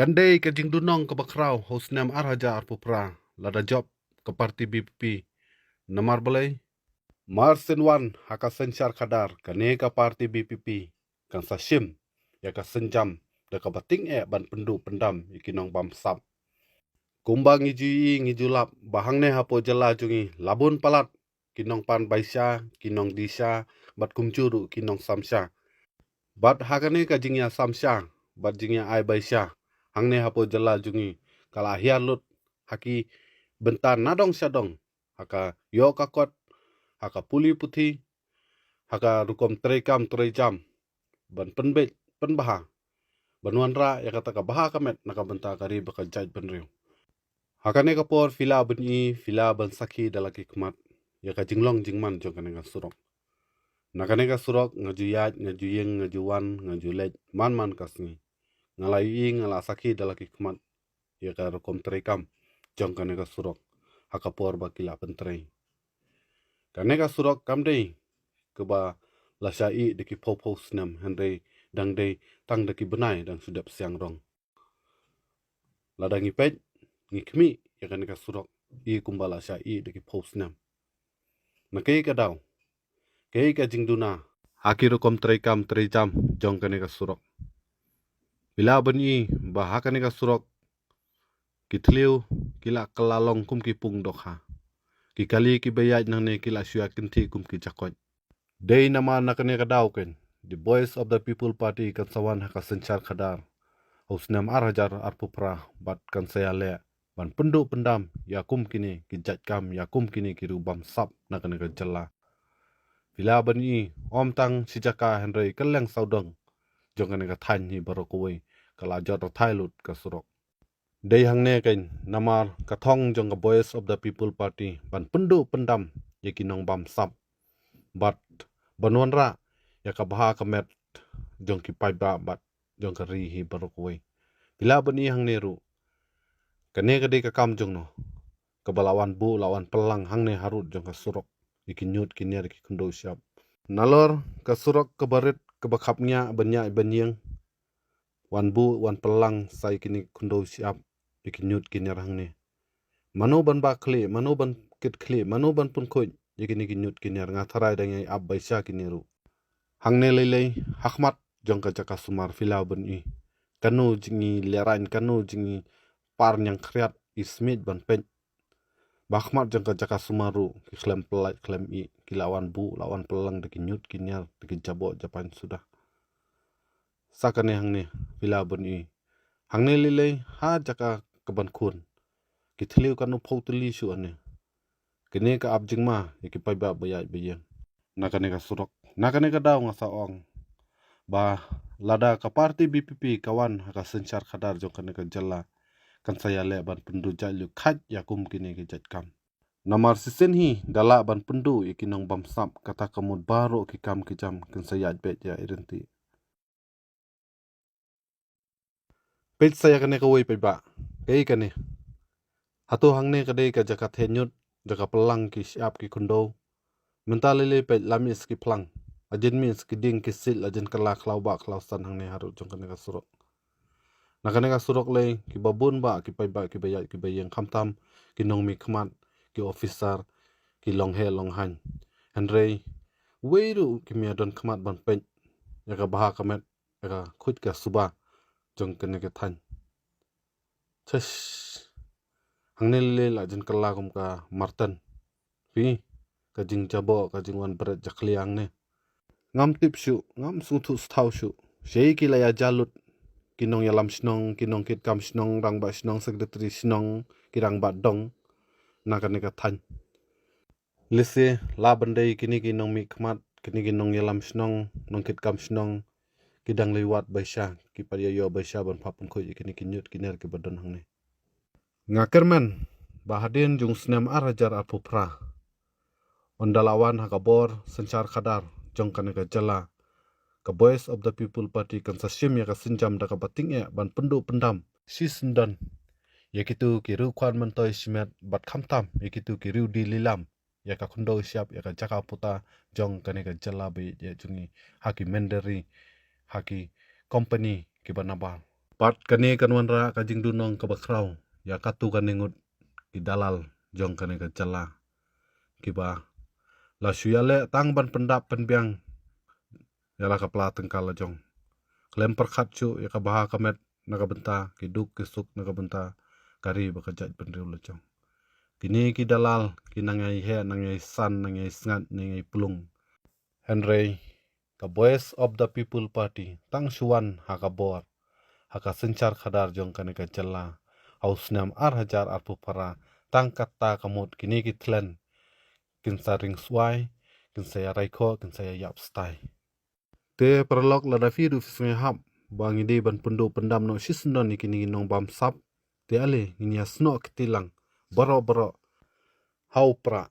Kandai ke jing dunong ke bakrau hosnam arhaja arpupra lada job ke parti BPP namar belai Marsen wan haka sensyar kadar kane ka parti BPP kan sasim ya ka senjam da ka bating ban pendu pendam ikinong bam sap kumbang ngijulap bahang ne hapo jela jungi labun palat kinong pan baisya kinong disya bat kumcuru kinong samsya bat hakane ka jingya samsya bat jingya ai baisya hangne hapo jela jungi kala hiar lut haki bentar nadong syadong haka yo kakot haka puli puthi haka rukom terekam terejam ban penbet penbaha banuan ra ya kata ka baha kamet naka benta kari baka jaj benriu hakane kapor fila beni fila ban sakhi dalaki kmat ya ka jinglong jingman jong kane ka surok nakane ka surok ngajuyat ngajuyeng ngajuwan ngajulej man kasni ngalai ngala sakhi dalaki kmat ya ka rukom terekam jong kane ka surok hakapor bakila pentrei kane ka surok kamdei keba lasai deki popos nam handai dang dei tang deki benai dan sudap siang rong ladang ipet ngikmi ya kan ka surok I kumbala lasai deki popos nam nakai ka daw kei ka jingduna hakiru kom trekam trejam jong kan ka surok bila beni bah kan ka surok kitliu kila kelalong kum ki pung dokha ki kali ki bayaj nang ne kila syua kinti kum ki jakot Day nama nakane kadauken, the Voice of the People Party kan sawan haka sencar kadar. Husnam arhajar arpupra bat kan saya le ban penduk pendam yakum kini kijat kam yakum kini kirubam sap nakane kajala. Bila bani om tang sijaka henry keleng saudong jongane ka than ni barokoi kala jot thailut ka surok. Day hangne kain namar kathong jong ka Voice of the People Party ban penduk pendam yakinong bam sap bat banuan ra ya ka baha kamet jong ki pai ba bat jong ka ri hi barokoi bila bani hang neru kane ka de ka kam jong no ka balawan bu lawan pelang hang ne harut jong ka surok ikinyut kiner ki kundo siap nalor ka surok ka barit ka bakhapnya banya banyeng wan bu wan pelang sai kini kundo siap ikinyut kiner hang ne manu ban ba kle manu ban kit kle manu ban pun khoi ikini kinyut kiner nga tharai dangai ab baisya kineru hangne lelei hakmat jong ka jaka sumar filau ben I kanu jingi lerain kanu jingi par nyang kriat ismit ban pen bakmat jong ka jaka sumaru ki klem pelai klem I ki lawan bu lawan pelang de kinyut kinyar de ki jabo japan sudah sakane hangne filau ben I hangne lelei ha jaka keban kun ki thliu kanu phoutli su ane kene ka abjing ma iki pai ba bayai bayang nakane ka surok nakane ka daw nga sa ong ba lada ka parti BPP kawan haka sencar khadar jong kane ka jalla kan saya le ban pendu jalu khat yakum kine ke jatkam namar sisen hi dala ban pendu ikinong bam sap kata kamut baro ki kam ki jam kan saya bet ya irenti pet saya kane ka woi pai ba kei kane hatu hangne ka dei ka jaka thenyut jaka pelang ki siap ki kundo mentalele pet lamis ki plang ajen mis ki ding ki sil ajen kala klau ba klau san hangne harut jong kane ka surok nakane ka surok le ki babun ba ki pai ba ki bayat ki bayang khamtam ki nong mi khmat ki officer ki long he long han henrei weiru ki mi adon khmat ban pen ya ka baha kamet ya ka khut ka suba jong kane ka than chesh hangne le la jen kala kum ka martan pi ka jing jabo ka jing wan bret jakliang ne ngam tip shu ngam sung thu thau shu shei ki la ya jalut kinong yalam snong kinong kit kam snong rang ba snong secretary snong kirang ba dong nakane ka than lise la bandai kini kinong mi khmat kini kinong yalam snong nong kit kam snong kidang lewat baisha ki pariya yo baisha ban phapun khoi kini kinyut kiner ke badon hangne ngakerman bahadin jung snam arajar apupra ondalawan hakabor sencar khadar jong kane ka jala ka Voice of the People Party kan sasim ya ka sinjam da ka bating ya ban pendu pendam si sendan yakitu kiru kwan mentoi simet bat khamtam yakitu kiru di lilam ya ka khundo siap ya ka jaka puta jong kane ka jala be ya jungi haki menderi haki company ki banaba Pat kani kanwan ra kajing dunong ke bakrau. Ya katu kaningut ki dalal jong kani ke cela. Kiba la syale tang ban pendap penbiang. Ya la kapla tengkala jong. Klem perkat cu ya kabaha kamet naga benta kiduk kisuk naga benta kari bakajat penriu lecong. Kini ki dalal ki nangai he nangai san nangai sngat nangai pulung. Henry ka voice of the people party tang suan haka bor haka sencar khadar jong kani ka cella haus nam ar hajar ar pupara tang kata kamut kini ki tlen kin saring swai kin saya raiko kin saya yap stai te perlok la dafi du fisngai hap bang ide ban pendo pendam no sisnon ni kini nong bam sap te ale ni asno kitilang baro hau pra